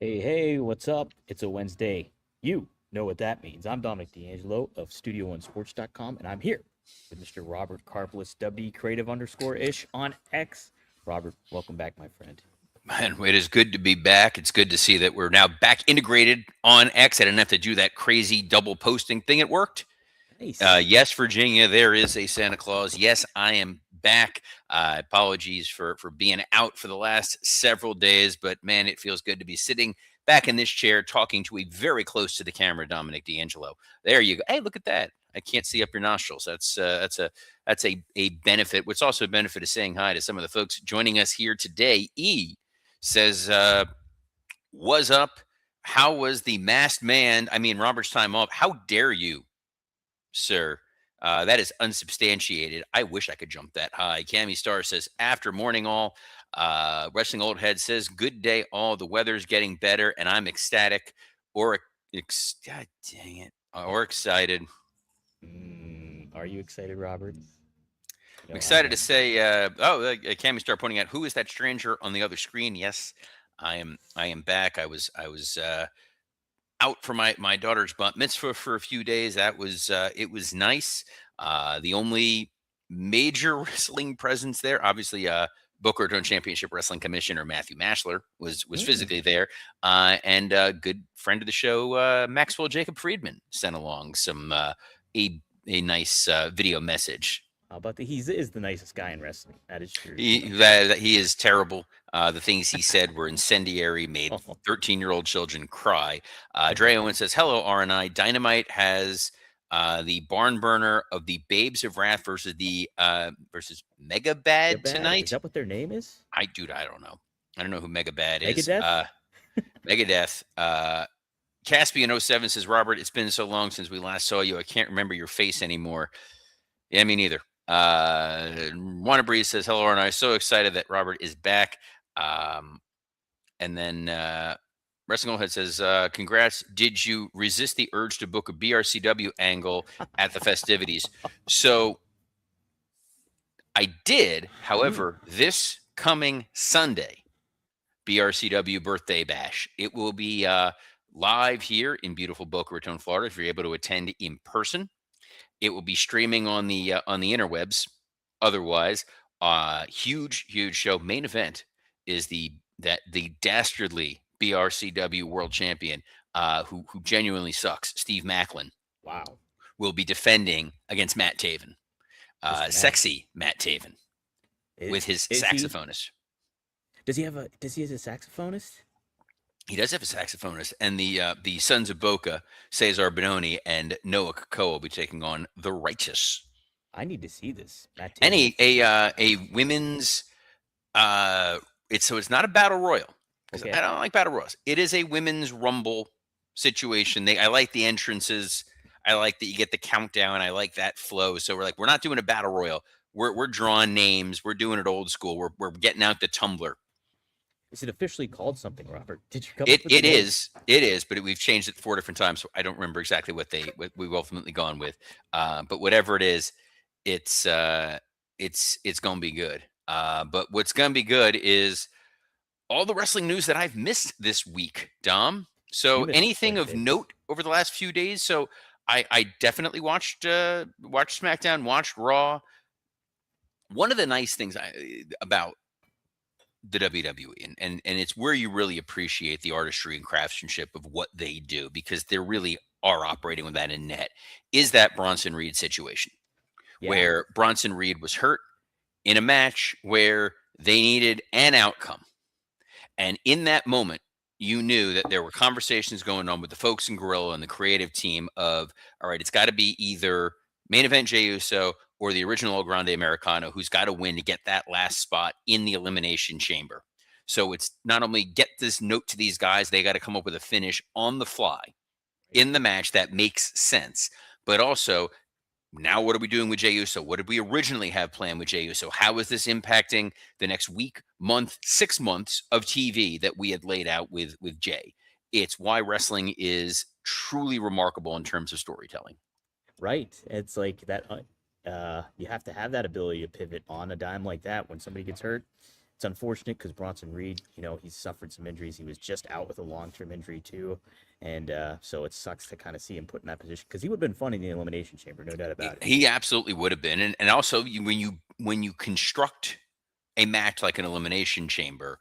Hey, hey, what's up? It's a Wednesday. You know what that means. I'm Dominic D'Angelo of Studio1Sports.com, and I'm here with Mr. Robert Karplis, WD Creative underscore ish on X. Robert, welcome back, my friend. Man, it is good to be back. It's good to see that we're now back integrated on X. I didn't have to do that crazy double posting thing. It worked. Nice. Yes, Virginia, there is a Santa Claus. Yes, I am back. Apologies for being out for the last several days, but man, it feels good to be sitting back in this chair talking to a very close to the camera, Dominic D'Angelo. There you go. Hey, look at that. I can't see up your nostrils. That's a benefit. What's also a benefit is saying hi to some of the folks joining us here today. Says, "Was up? How was the masked man? I mean, Robert's time off. How dare you, sir? That is unsubstantiated. I wish I could jump that high." Cammy Star says, "After morning all." Wrestling Old Head says, "Good day all. The weather's getting better, and I'm ecstatic God dang it, or excited. Are you excited, Robert? I'm I excited to am. say, Cammy Star pointing out who is that stranger on the other screen. Yes, I am. I am back. I was out for my daughter's bat mitzvah for a few days. It was nice. The only major wrestling presence there, obviously, Booker Raton Championship Wrestling Commissioner Matthew Mashler was Mm. physically there, and good friend of the show, Maxwell Jacob Friedman, sent along a nice video message. How about he is the nicest guy in wrestling. That is true. He is terrible. The things he said were incendiary, made Oh. 13-year-old children cry. Dre Owen says, "Hello, RNI. Dynamite has the barn burner of the Babes of Wrath versus Mega Mega Bad Bad? Is tonight." that what their name is? I don't know. I don't know who Mega Bad is. Megadeth? Megadeth. Caspian07 says, "Robert, it's been so long since we last saw you. I can't remember your face anymore." Yeah, me neither. Wanna Breeze says, "Hello, and I'm so excited that Robert is back." Um, and then Wrestling Old Head says, "Congrats. Did you resist the urge to book a BRCW angle at the festivities?" So I did. Mm. However, this coming Sunday, BRCW Birthday Bash, it will be live here in beautiful Boca Raton, Florida. If you're able to attend in person, it will be streaming on the interwebs. Otherwise, huge show. Main event is the dastardly BRCW World Champion, who genuinely sucks. Steve Macklin Wow. will be defending against Matt Taven, Mr. Matt. sexy Matt Taven, with his Is he? saxophonist. Does he have a saxophonist? He does have a saxophonist, and the Sons of Boca, Cesar Bononi and Noah Kakoa will be taking on the Righteous. I need to see this. Matt And Taven. a women's it's not a battle royal, because I Okay. don't like battle royals. It is a women's rumble situation. I like the entrances. I like that you get the countdown. I like that flow. So we're not doing a battle royal. We're drawing names. We're doing it old school. We're getting out the tumbler. Is it officially called something, Robert? Did you come It up with the it name? is it is, but we've changed it 4 different times. So I don't remember exactly what we've ultimately gone with. But whatever it is, it's it's gonna be good. But what's gonna be good is all the wrestling news that I've missed this week, Dom. You So missed anything quite a of bit. note over the last few days? So I definitely watched SmackDown, watched Raw. One of the nice things about the WWE, and it's where you really appreciate the artistry and craftsmanship of what they do, because they really are operating with that in net, is that Bronson Reed situation Yeah. where Bronson Reed was hurt in a match where they needed an outcome. And in that moment, you knew that there were conversations going on with the folks in Gorilla and the creative team of, all right, it's got to be either main event Jey Uso or the original El Grande Americano, who's got to win to get that last spot in the Elimination Chamber. So it's not only get this note to these guys, they got to come up with a finish on the fly in the match that makes sense, but also, now what are we doing with Jey Uso? What did we originally have planned with Jey Uso? How is this impacting the next week, month, 6 months of TV that we had laid out with Jay? It's why wrestling is truly remarkable in terms of storytelling. Right. It's like that. You have to have that ability to pivot on a dime like that when somebody gets hurt. It's unfortunate because Bronson Reed, he's suffered some injuries. He was just out with a long-term injury too, and so it sucks to kind of see him put in that position because he would have been fun in the elimination chamber, no doubt about it. He absolutely would have been, and also when you construct a match like an elimination chamber,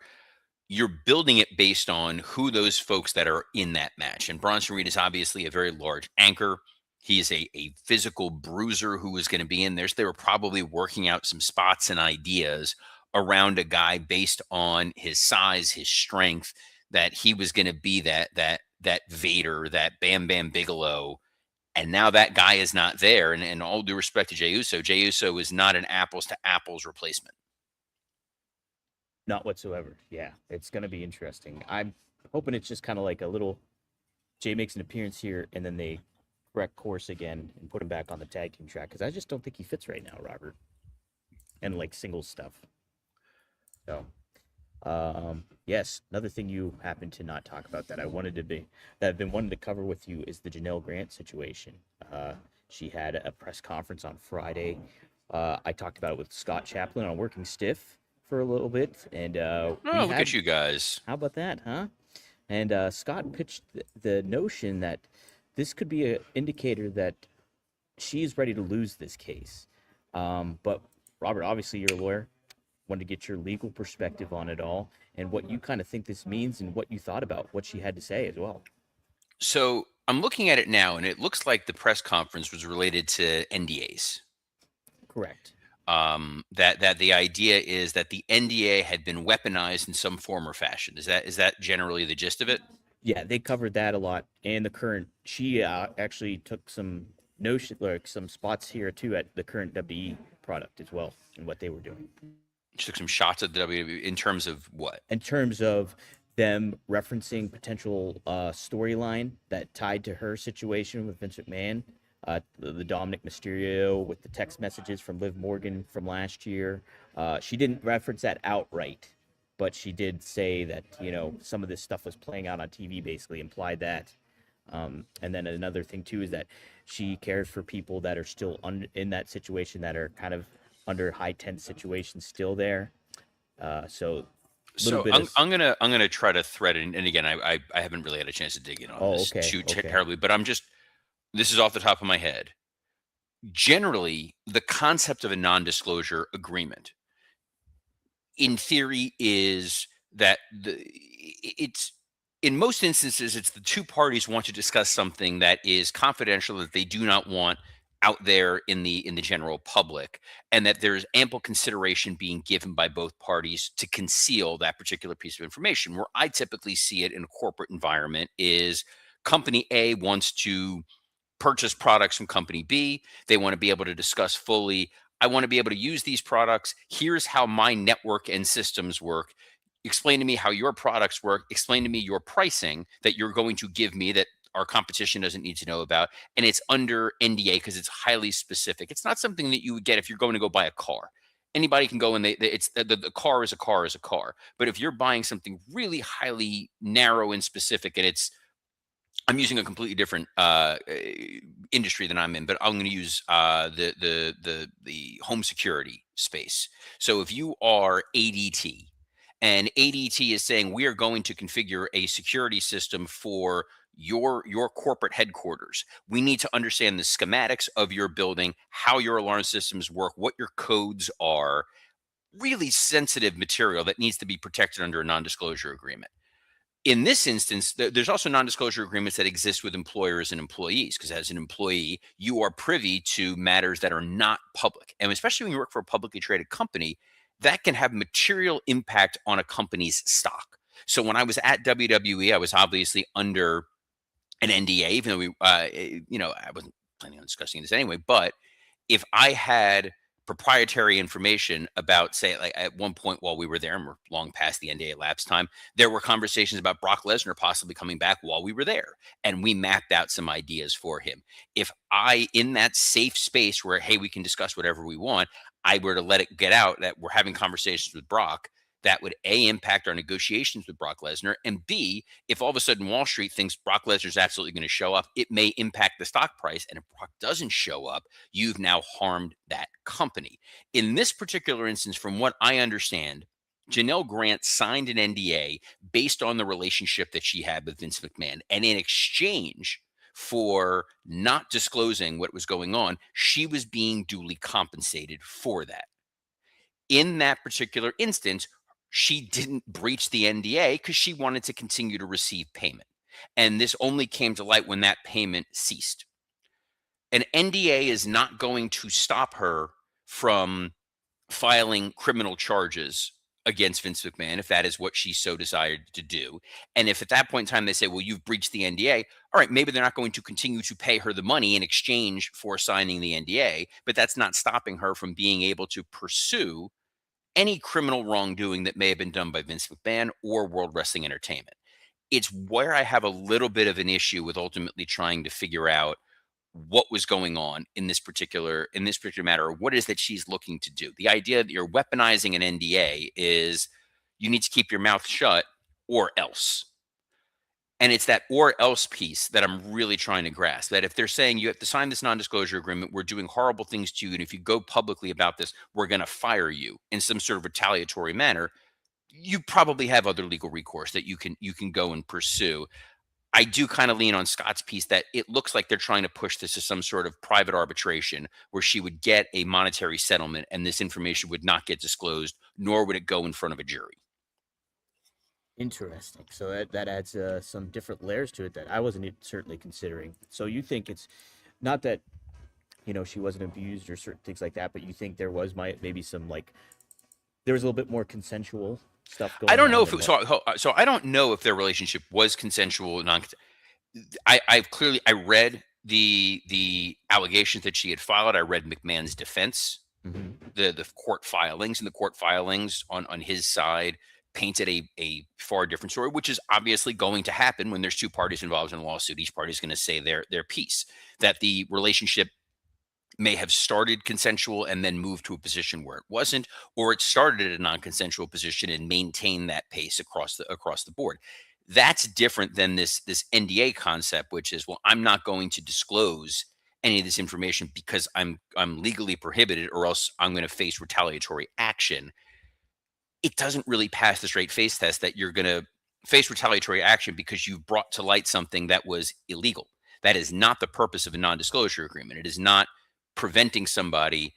you're building it based on who those folks that are in that match. And Bronson Reed is obviously a very large anchor. He is a physical bruiser who is going to be in there. So they were probably working out some spots and ideas around a guy based on his size, his strength, that he was going to be that Vader, that Bam Bam Bigelow. And now that guy is not there. And all due respect to Jey Uso is not an apples to apples replacement. Not whatsoever. Yeah, it's going to be interesting. I'm hoping it's just kind of like a little Jay makes an appearance here and then they correct course again and put him back on the tag team track because I just don't think he fits right now, Robert, and like singles stuff. So, yes, another thing you happen to not talk about that I've been wanting to cover with you is the Janelle Grant situation. She had a press conference on Friday. I talked about it with Scott Chaplin on Working Stiff for a little bit, and Look at you guys. how about that, huh? And Scott pitched the notion that this could be an indicator that she's ready to lose this case. But Robert, obviously you're a lawyer. Wanted to get your legal perspective on it all and what you kind of think this means and what you thought about what she had to say as well. So I'm looking at it now, and it looks like the press conference was related to NDAs. Correct. That the idea is that the NDA had been weaponized in some form or fashion. Is that generally the gist of it? Yeah, they covered that a lot. And the current, she actually took some notion, like some spots here too at the current WWE product as well and what they were doing. She took some shots at the WWE in terms of what? In terms of them referencing potential storyline that tied to her situation with Vince McMahon, the Dominic Mysterio with the text messages from Liv Morgan from last year. She didn't reference that outright, but she did say that some of this stuff was playing out on TV. Basically, implied that. And then another thing too is that she cares for people that are still in that situation that are kind of under high tense situations still there. So I'm gonna try to thread it in, and again, I haven't really had a chance to dig in on this too terribly, but this is off the top of my head. Generally, the concept of a non-disclosure agreement, in theory, is that it's in most instances it's the two parties want to discuss something that is confidential that they do not want out there in the general public, and that there's ample consideration being given by both parties to conceal that particular piece of information. Where I typically see it in a corporate environment is company A wants to purchase products from company B. They want to be able to discuss fully, I want to be able to use these products. Here's how my network and systems work. Explain to me how your products work. Explain to me your pricing that you're going to give me that our competition doesn't need to know about. And it's under NDA because it's highly specific. It's not something that you would get if you're going to go buy a car. Anybody can go and it's the car is a car is a car. But if you're buying something really highly narrow and specific, and I'm using a completely different industry than I'm in, but I'm going to use the home security space. So if you are ADT, and ADT is saying we are going to configure a security system for your corporate headquarters, we need to understand the schematics of your building, how your alarm systems work, what your codes are. Really sensitive material that needs to be protected under a non-disclosure agreement. In this instance, there's also non-disclosure agreements that exist with employers and employees, because as an employee, you are privy to matters that are not public. And especially when you work for a publicly traded company, that can have material impact on a company's stock. So when I was at WWE, I was obviously under an NDA, even though I wasn't planning on discussing this anyway. But if I had proprietary information about, say, like at one point while we were there, and we're long past the NDA lapse time, there were conversations about Brock Lesnar possibly coming back while we were there. And we mapped out some ideas for him. If I, in that safe space where, hey, we can discuss whatever we want, I were to let it get out that we're having conversations with Brock, that would A, impact our negotiations with Brock Lesnar, and B, if all of a sudden Wall Street thinks Brock Lesnar is absolutely going to show up, it may impact the stock price. And if Brock doesn't show up, you've now harmed that company. In this particular instance, from what I understand, Janelle Grant signed an NDA based on the relationship that she had with Vince McMahon. And in exchange for not disclosing what was going on, she was being duly compensated for that. In that particular instance, she didn't breach the NDA because she wanted to continue to receive payment. And this only came to light when that payment ceased. An NDA is not going to stop her from filing criminal charges against Vince McMahon if that is what she so desired to do. And if at that point in time they say, well, you've breached the NDA, all right, maybe they're not going to continue to pay her the money in exchange for signing the NDA, but that's not stopping her from being able to pursue any criminal wrongdoing that may have been done by Vince McMahon or World Wrestling Entertainment. It's where I have a little bit of an issue with ultimately trying to figure out what was going on in this particular matter, or what is that she's looking to do. The idea that you're weaponizing an NDA is you need to keep your mouth shut or else. And it's that or else piece that I'm really trying to grasp. That if they're saying you have to sign this non-disclosure agreement, we're doing horrible things to you, and if you go publicly about this, we're going to fire you in some sort of retaliatory manner, you probably have other legal recourse that you can go and pursue. I do kind of lean on Scott's piece that it looks like they're trying to push this to some sort of private arbitration where she would get a monetary settlement and this information would not get disclosed, nor would it go in front of a jury. Interesting. So that adds some different layers to it that I wasn't certainly considering. So you think it's not that she wasn't abused or certain things like that, but you think there was maybe some there was a little bit more consensual stuff going I on. don't know if it, so. I don't know if their relationship was consensual or non. I read the allegations that she had filed. I read McMahon's defense, Mm-hmm. the court filings, and the court filings on his side painted a far different story, which is obviously going to happen when there's two parties involved in a lawsuit. Each party is going to say their piece. That the relationship may have started consensual and then moved to a position where it wasn't, or it started at a non-consensual position and maintained that pace across the board. That's different than this NDA concept, which is, well, I'm not going to disclose any of this information because I'm legally prohibited, or else I'm going to face retaliatory action. It doesn't really pass the straight face test that you're going to face retaliatory action because you've brought to light something that was illegal. That is not the purpose of a non-disclosure agreement. It is not preventing somebody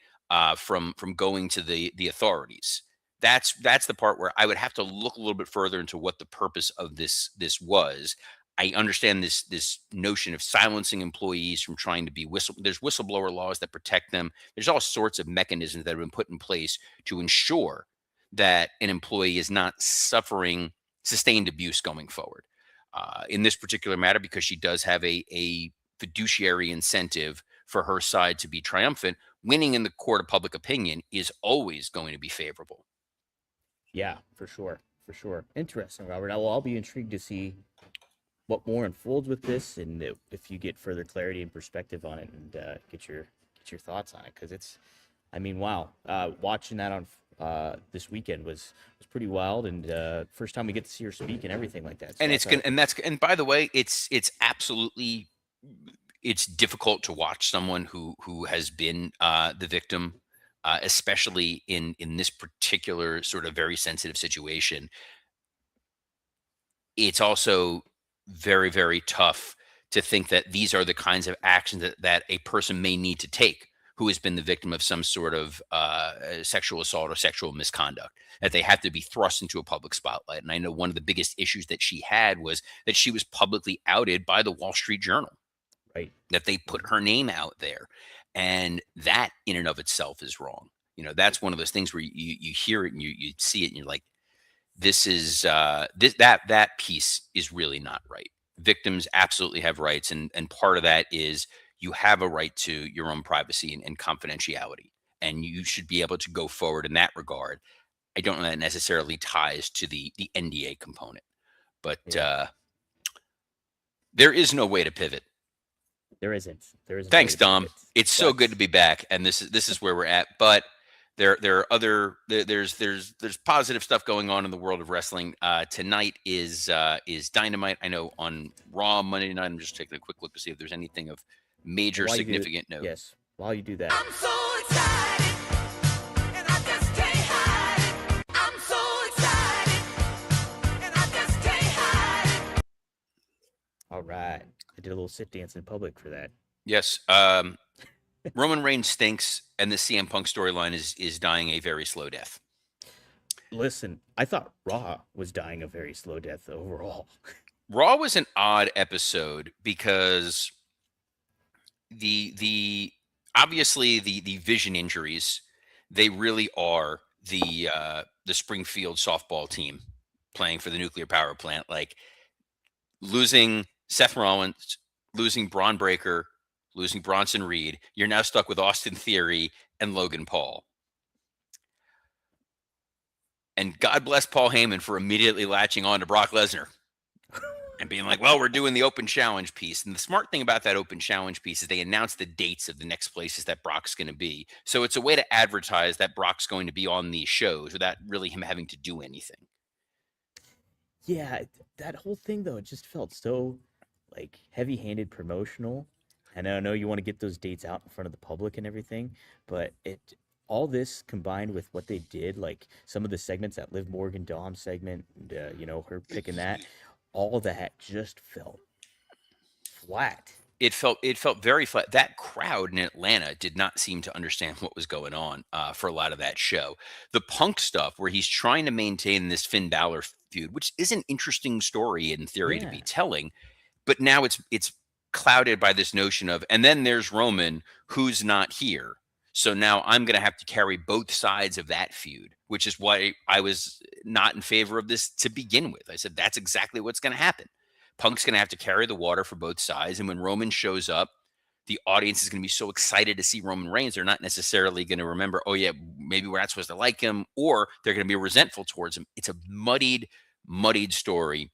from going to the authorities. That's the part where I would have to look a little bit further into what the purpose of this was. I understand this notion of silencing employees from trying to be there's whistleblower laws that protect them. There's all sorts of mechanisms that have been put in place to ensure that an employee is not suffering sustained abuse going forward. In this particular matter, because she does have a fiduciary incentive for her side to be triumphant, winning in the court of public opinion is always going to be favorable. Yeah, for sure. For sure. Interesting, Robert. I'll be intrigued to see what more unfolds with this, and if you get further clarity and perspective on it, and get your thoughts on it, because wow. Watching that on this weekend was pretty wild, and first time we get to see her speak and everything like that. So and by the way, it's absolutely, it's difficult to watch someone who has been the victim, especially in this particular sort of very sensitive situation. It's also very, very tough to think that these are the kinds of actions that a person may need to take who has been the victim of some sort of sexual assault or sexual misconduct, that they have to be thrust into a public spotlight. And I know one of the biggest issues that she had was that she was publicly outed by the Wall Street Journal. Right. That they put her name out there. And that in and of itself is wrong. That's one of those things where you hear it and you see it and you're like, this is that piece is really not right. Victims absolutely have rights. And part of that is you have a right to your own privacy and confidentiality. And you should be able to go forward in that regard. I don't know that necessarily ties to the NDA component. But there is no way to pivot. There isn't. Thanks, Dom. It's so good to be back, and this is where we're at. But there are other there's positive stuff going on in the world of wrestling. Tonight is Dynamite. I know on Raw Monday night. I'm just taking a quick look to see if there's anything of major significant note. Yes. While you do that, I'm so excited, and I just can't hide it. I'm so excited. All right. I did a little sit dance in public for that. Yes. Roman Reigns stinks, and the CM Punk storyline is dying a very slow death. Listen, I thought Raw was dying a very slow death overall. Raw was an odd episode because the obviously the vision injuries, they really are the Springfield softball team playing for the nuclear power plant. Like losing Seth Rollins, losing Braun Breaker, losing Bronson Reed, you're now stuck with Austin Theory and Logan Paul. And God bless Paul Heyman for immediately latching on to Brock Lesnar and being like, well, we're doing the open challenge piece. And the smart thing about that open challenge piece is they announce the dates of the next places that Brock's going to be. So it's a way to advertise that Brock's going to be on these shows without really him having to do anything. Yeah, that whole thing though, it just felt so like heavy-handed promotional. And I know you want to get those dates out in front of the public and everything, but it all this combined with what they did, like some of the segments, that Liv Morgan Dom segment, and, her picking that, all that just felt flat. It felt very flat. That crowd in Atlanta did not seem to understand what was going on for a lot of that show. The Punk stuff, where he's trying to maintain this Finn Balor feud, which is an interesting story in theory to Yeah. be telling, but now it's clouded by this notion of, and then there's Roman who's not here. So now I'm going to have to carry both sides of that feud, which is why I was not in favor of this to begin with. I said that's exactly what's going to happen. Punk's going to have to carry the water for both sides, and when Roman shows up, the audience is going to be so excited to see Roman Reigns, they're not necessarily going to remember, oh yeah, maybe we're not supposed to like him, or they're going to be resentful towards him. It's a muddied story.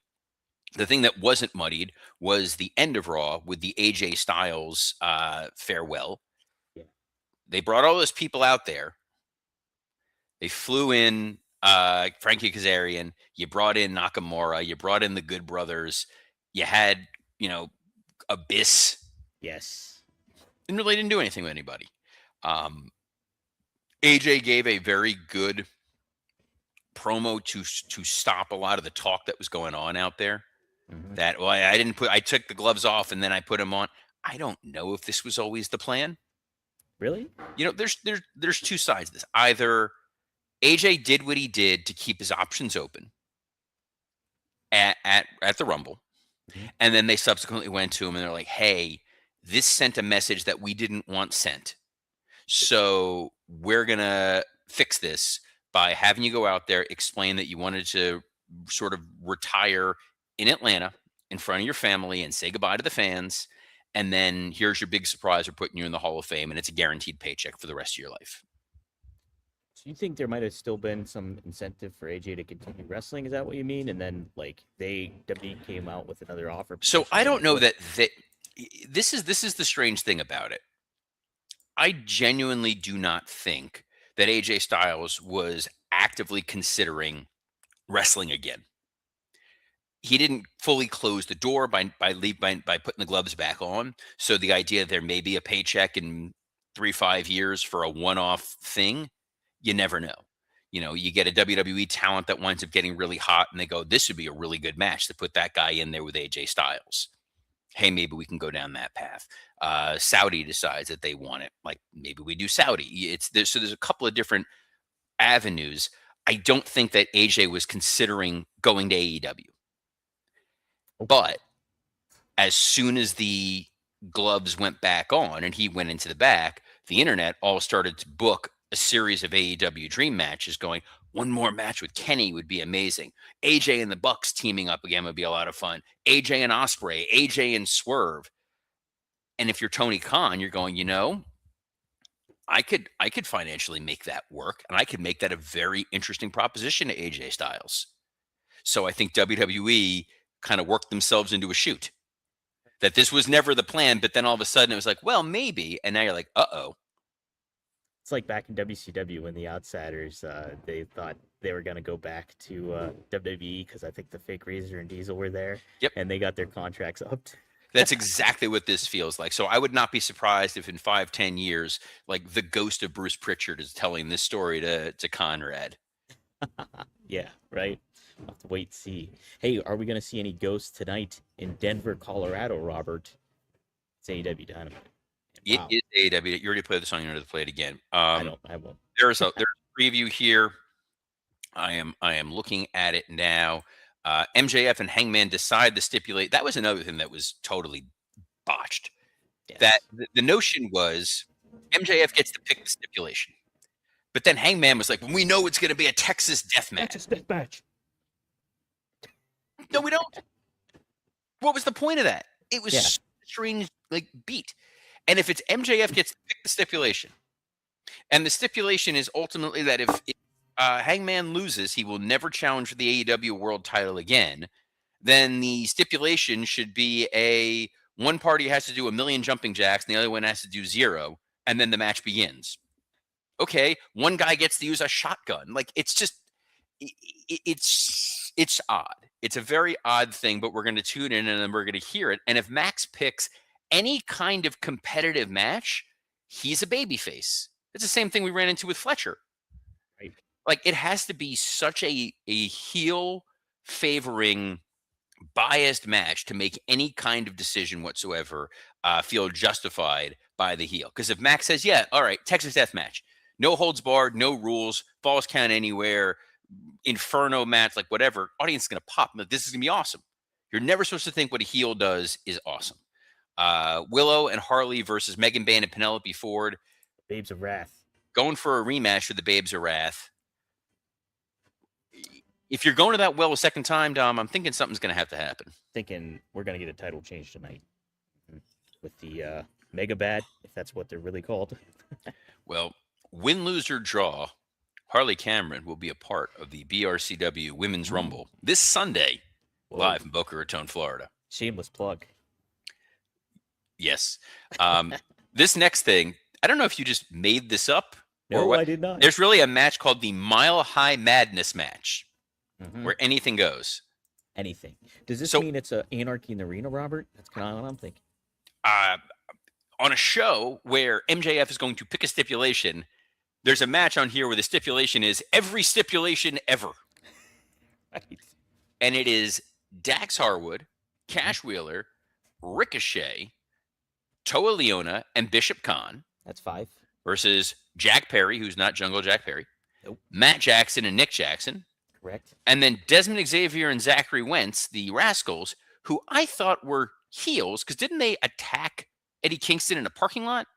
The thing that wasn't muddied was the end of Raw with the AJ Styles farewell. Yeah. They brought all those people out there. They flew in Frankie Kazarian. You brought in Nakamura. You brought in the Good Brothers. You had, Abyss. Yes. And really didn't do anything with anybody. AJ gave a very good promo to stop a lot of the talk that was going on out there. Mhm. That, well, I took the gloves off and then I put them on. I don't know if this was always the plan. Really? There's two sides to this. Either AJ did what he did to keep his options open at the Rumble, Mhm. and then they subsequently went to him and they're like, "Hey, this sent a message that we didn't want sent. So we're gonna fix this by having you go out there, explain that you wanted to sort of retire in Atlanta in front of your family and say goodbye to the fans. And then here's your big surprise. We're putting you in the Hall of Fame, and it's a guaranteed paycheck for the rest of your life." So you think there might have still been some incentive for AJ to continue wrestling? Is that what you mean? And then like WWE came out with another offer. So I potentially, don't like, know what? that this is the strange thing about it. I genuinely do not think that AJ Styles was actively considering wrestling again. He didn't fully close the door by putting the gloves back on. So the idea there may be a paycheck in 3-5 years for a one-off thing, you never know. You get a WWE talent that winds up getting really hot, and they go, "This would be a really good match to put that guy in there with AJ Styles." Hey, maybe we can go down that path. Saudi decides that they want it. Like maybe we do Saudi. So there's a couple of different avenues. I don't think that AJ was considering going to AEW, Okay. but as soon as the gloves went back on and he went into the back, the internet all started to book a series of AEW dream matches going, one more match with Kenny would be amazing. AJ and the Bucks teaming up again would be a lot of fun. AJ and Osprey, AJ and Swerve. And if you're Tony Khan, you're going, I could financially make that work, and I could make that a very interesting proposition to AJ Styles. So I think WWE kind of worked themselves into a shoot. That this was never the plan, but then all of a sudden it was like, well, maybe. And now you're like, uh-oh. It's like back in WCW when the Outsiders, they thought they were going to go back to WWE because I think the fake Razor and Diesel were there. Yep. And they got their contracts up. That's exactly what this feels like. So I would not be surprised if in 5-10 years, like the ghost of Bruce Pritchard is telling this story to Conrad. Yeah, right. We'll have to wait and see. Hey, are we going to see any ghosts tonight in Denver, Colorado, Robert? It's AEW Dynamite. It Wow. is AEW. You already played the song. You know to play it again. I won't. There's a preview here. I am looking at it now. MJF and Hangman decide to stipulate. That was another thing that was totally botched. That Yes. the notion was MJF gets to pick the stipulation, but then Hangman was like, "We know it's going to be a Texas death That's match." a step match. No, we don't. What was the point of that? It was Yeah. such a strange, like, beat. And if it's MJF gets to pick the stipulation, and the stipulation is ultimately that if Hangman loses, he will never challenge for the AEW World Title again. Then the stipulation should be a one party has to do a million jumping jacks, and the other one has to do zero, and then the match begins. Okay, one guy gets to use a shotgun. Like it's just, it's odd. It's a very odd thing, but we're going to tune in and then we're going to hear it. And if Max picks any kind of competitive match, he's a babyface. It's the same thing we ran into with Fletcher. Right. Like it has to be such a heel favoring biased match to make any kind of decision whatsoever feel justified by the heel. Because if Max says, yeah, all right, Texas death match, no holds barred, no rules, falls count anywhere, inferno match, like whatever, audience is going to pop. This is going to be awesome. You're never supposed to think what a heel does is awesome. Willow and Harley versus Megan Bayne and Penelope Ford. Babes of Wrath. Going for a rematch for the Babes of Wrath. If you're going to that well a second time, Dom, I'm thinking something's going to have to happen. Thinking we're going to get a title change tonight with the Mega Bad, if that's what they're really called. Well, win, lose, or draw, Harley Cameron will be a part of the BRCW Women's Rumble this Sunday, live in Boca Raton, Florida. Shameless plug. Yes. This next thing, I don't know if you just made this up or No, what. I did not. There's really a match called the Mile High Madness match, where anything goes. Anything. Does this mean it's a Anarchy in the Arena, Robert? That's kind of what I'm thinking. On a show where MJF is going to pick a stipulation, there's a match on here where the stipulation is every stipulation ever. Right. And it is Dax Harwood, Cash Wheeler, Ricochet, Toa Leona, and Bishop Khan. That's 5. Versus Jack Perry, who's not Jungle Jack Perry. Nope. Matt Jackson and Nick Jackson. Correct. And then Desmond Xavier and Zachary Wentz, the Rascals, who I thought were heels, because didn't they attack Eddie Kingston in a parking lot?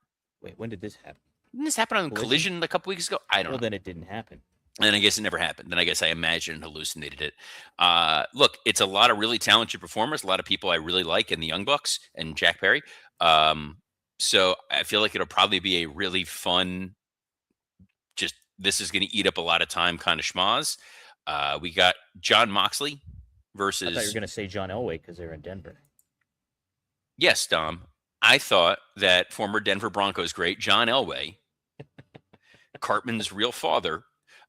Wait, when did this happen? Didn't this happen on Collision a couple weeks ago? I don't know. Well, then it didn't happen. And I guess it never happened. Then I guess I imagined and hallucinated it. Look, it's a lot of really talented performers, a lot of people I really like in the Young Bucks and Jack Perry. So I feel like it'll probably be a really fun, just this is going to eat up a lot of time kind of schmoz. We got John Moxley versus. I thought you were going to say John Elway because they're in Denver. Yes, Dom. I thought that former Denver Broncos great John Elway, Cartman's real father,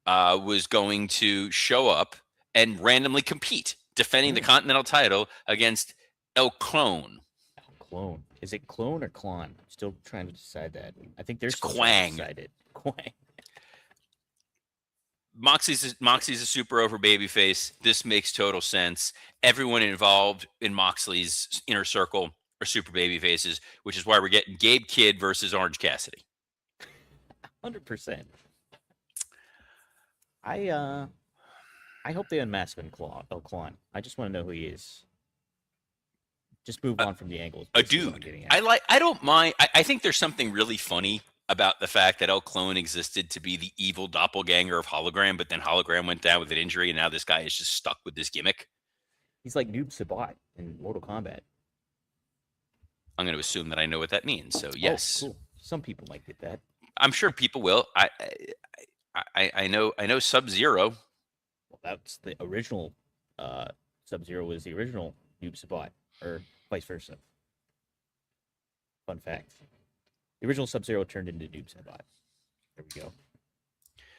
was going to show up and randomly compete, defending the Continental title against El Clone. El Clone. Is it clone or clon? I'm still trying to decide that. I think there's Quang. Quang. Moxie's a super over babyface. This makes total sense. Everyone involved in Moxley's inner circle are super babyfaces, which is why we're getting Gabe Kidd versus Orange Cassidy. 100%. I hope they unmask El Clone. I just want to know who he is. Just move on from the angles. A dude. I don't mind. I think there's something really funny about the fact that El Clone existed to be the evil doppelganger of Hologram, but then Hologram went down with an injury, and now this guy is just stuck with this gimmick. He's like Noob Sabat in Mortal Kombat. I'm going to assume that I know what that means. So yes, cool. Some people might get that. I'm sure people will. I know Sub-Zero. Well, that's the original. Sub-Zero was the original Noob Sabat, or vice versa. Fun fact. The original Sub-Zero turned into Noob Sabat. There we go.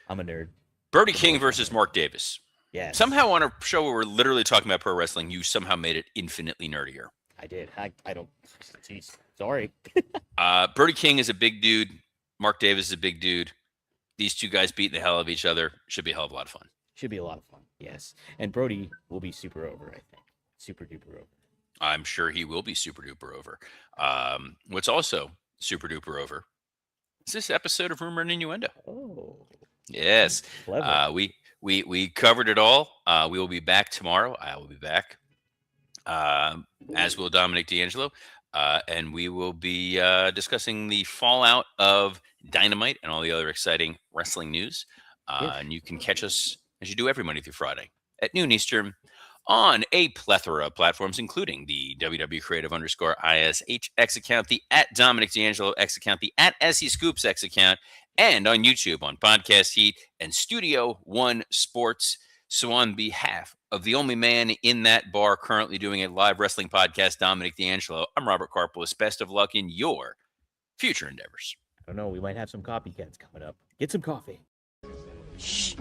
I'm a nerd. Brody King versus Mark Davis. Yes. Somehow on a show where we're literally talking about pro wrestling, you somehow made it infinitely nerdier. I did. I don't. Jeez. Sorry. Brody King is a big dude. Mark Davis is a big dude. These two guys beating the hell out of each other should be a hell of a lot of fun. Should be a lot of fun. Yes. And Brody will be super over, I think. Super duper over. I'm sure he will be super duper over. What's also super duper over is this episode of Rumor and Innuendo. Oh. Yes. Clever. We covered it all. We will be back tomorrow. I will be back, as will Dominic D'Angelo. And we will be discussing the fallout of Dynamite and all the other exciting wrestling news. Yes. And you can catch us, as you do every Monday through Friday, at noon Eastern on a plethora of platforms, including the WW Creative _ISH X account, the at Dominic D'Angelo X account, the at SE Scoops X account, and on YouTube on Podcast Heat and Studio One Sports. So, on behalf of the only man in that bar currently doing a live wrestling podcast, Dominic D'Angelo, I'm Robert Karpolis. Best of luck in your future endeavors. I don't know. We might have some copycats coming up. Get some coffee. Shh.